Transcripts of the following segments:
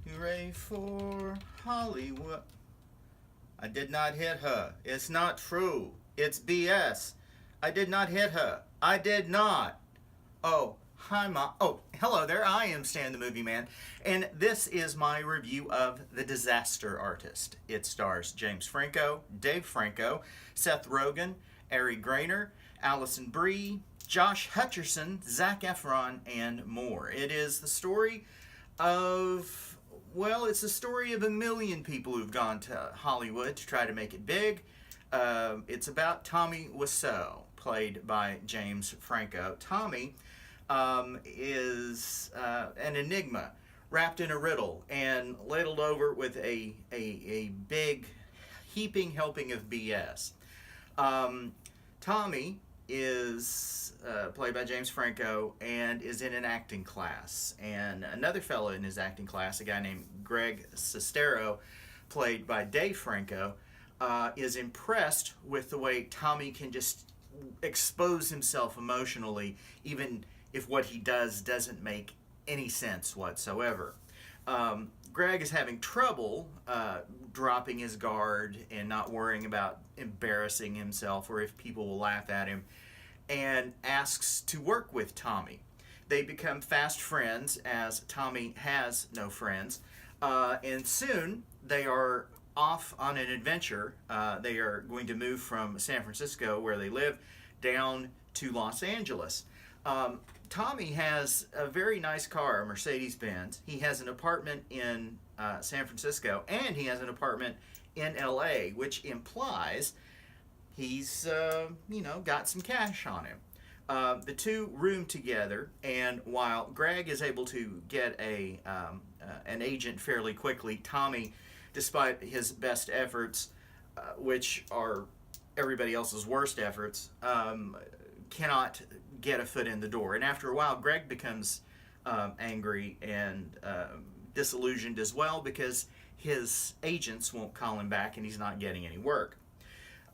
Hooray for Hollywood. I did not hit her. It's not true. It's BS. I did not hit her. I did not. Oh, hi, Ma. Oh, hello there. I am Stan the Movie Man, and this is my review of The Disaster Artist. It stars James Franco, Dave Franco, Seth Rogen, Ari Grainer, Alison Brie, Josh Hutcherson, Zac Efron, and more. It is the story of, well, it's the story of a million people who've gone to Hollywood to try to make it big. It's about Tommy Wiseau, played by James Franco. Tommy is an enigma wrapped in a riddle and ladled over with a big heaping helping of BS. Tommy is played by James Franco and is in an acting class. And another fellow in his acting class, a guy named Greg Sestero, played by Dave Franco, is impressed with the way Tommy can just expose himself emotionally, even if what he does doesn't make any sense whatsoever. Greg is having trouble dropping his guard and not worrying about embarrassing himself or if people will laugh at him, and asks to work with Tommy. They become fast friends as Tommy has no friends, and soon they are off on an adventure. They are going to move from San Francisco, where they live, down to Los Angeles. Tommy has a very nice car, a Mercedes-Benz. He has an apartment in San Francisco, and he has an apartment in LA, which implies he's, got some cash on him. The two room together, and while Greg is able to get an agent fairly quickly, Tommy, despite his best efforts, which are everybody else's worst efforts, cannot get a foot in the door. And after a while, Greg becomes angry and disillusioned as well, because his agents won't call him back and he's not getting any work.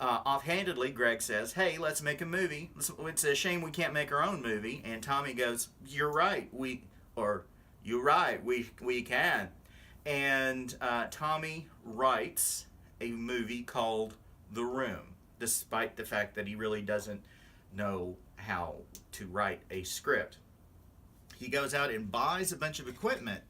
Offhandedly, Greg says, "Hey, let's make a movie. It's a shame we can't make our own movie." And Tommy goes, "You're right. You're right. We can." And Tommy writes a movie called The Room, despite the fact that he really doesn't know how to write a script. He goes out and buys a bunch of equipment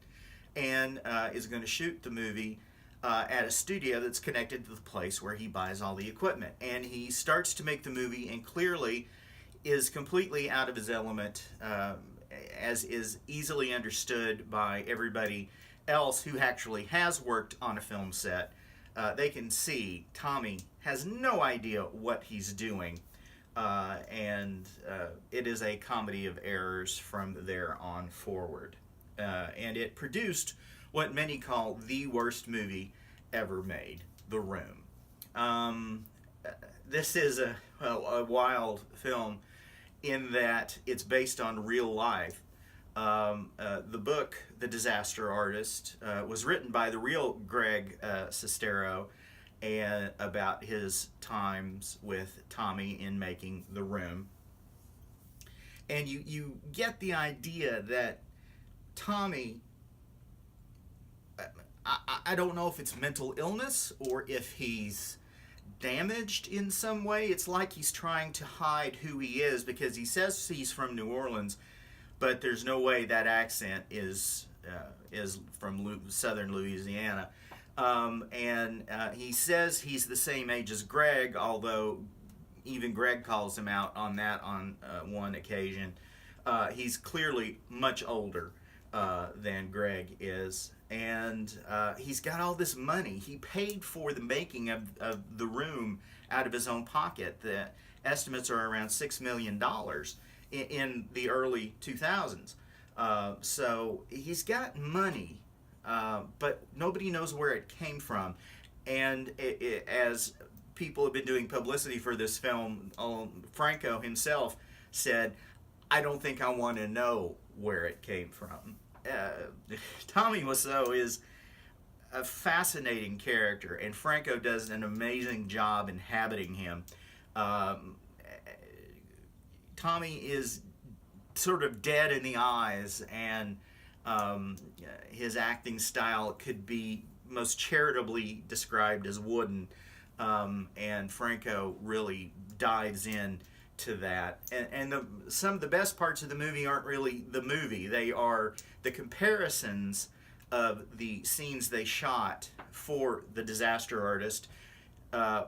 and is going to shoot the movie at a studio that's connected to the place where he buys all the equipment. And he starts to make the movie and clearly is completely out of his element, as is easily understood by everybody else who actually has worked on a film set. They can see Tommy has no idea what he's doing, and it is a comedy of errors from there on forward. And it produced what many call the worst movie ever made, The Room. This is a wild film in that it's based on real life. The book, The Disaster Artist, was written by the real Greg Sestero, and about his times with Tommy in making The Room. And you get the idea that Tommy, I don't know if it's mental illness or if he's damaged in some way. It's like he's trying to hide who he is, because he says he's from New Orleans, but there's no way that accent is from southern Louisiana. And he says he's the same age as Greg, although even Greg calls him out on that on one occasion. He's clearly much older than Greg is, and he's got all this money. He paid for the making of The Room out of his own pocket. The estimates are around $6 million in the early 2000s. So he's got money, but nobody knows where it came from. And as people have been doing publicity for this film, Franco himself said, "I don't think I want to know where it came from." Tommy Wiseau is a fascinating character, and Franco does an amazing job inhabiting him. Tommy is sort of dead in the eyes and His acting style could be most charitably described as wooden, and Franco really dives in to that. And some of the best parts of the movie aren't really the movie; they are the comparisons of the scenes they shot for The Disaster Artist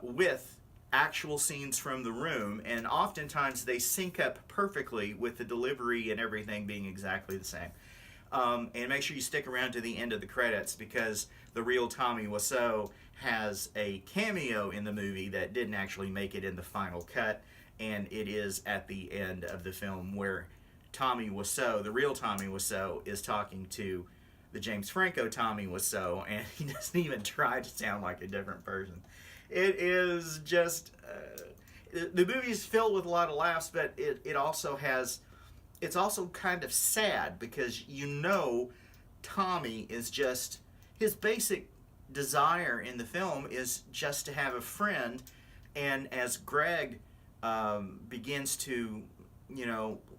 with actual scenes from the room, and oftentimes they sync up perfectly with the delivery and everything being exactly the same. And make sure you stick around to the end of the credits, because the real Tommy Wiseau has a cameo in the movie that didn't actually make it in the final cut, and it is at the end of the film where Tommy Wiseau, the real Tommy Wiseau, is talking to the James Franco Tommy Wiseau, and he doesn't even try to sound like a different person. It is just the movie is filled with a lot of laughs, but it also has, it's also kind of sad, because Tommy is just, his basic desire in the film is just to have a friend, and as Greg begins to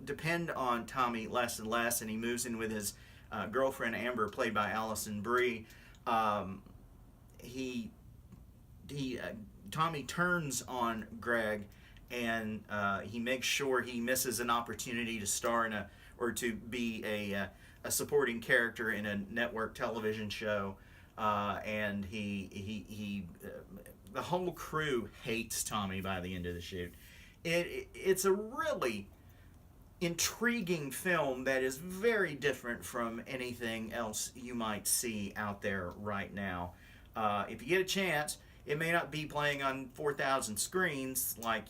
depend on Tommy less and less, and he moves in with his girlfriend Amber, played by Alison Brie, Tommy turns on Greg, and he makes sure he misses an opportunity to star in or to be a supporting character in a network television show, and the whole crew hates Tommy by the end of the shoot. It's a really intriguing film that is very different from anything else you might see out there right now. If you get a chance, it may not be playing on 4,000 screens like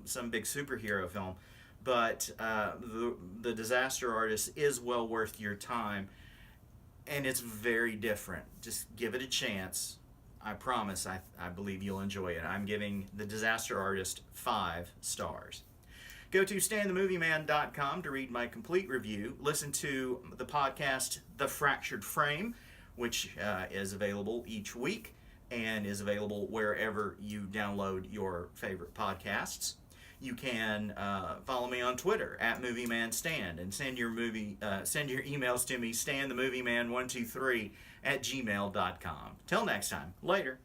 some big superhero film, but the Disaster Artist is well worth your time, and it's very different. Just give it a chance. I promise. I believe you'll enjoy it. I'm giving The Disaster Artist 5 stars. Go to StanTheMovieMan.com to read my complete review. Listen to the podcast The Fractured Frame, which is available each week and is available wherever you download your favorite podcasts. You can follow me on Twitter at MovieManStan, and send your emails to me, StanTheMovieMan123 at gmail.com. Till next time, later.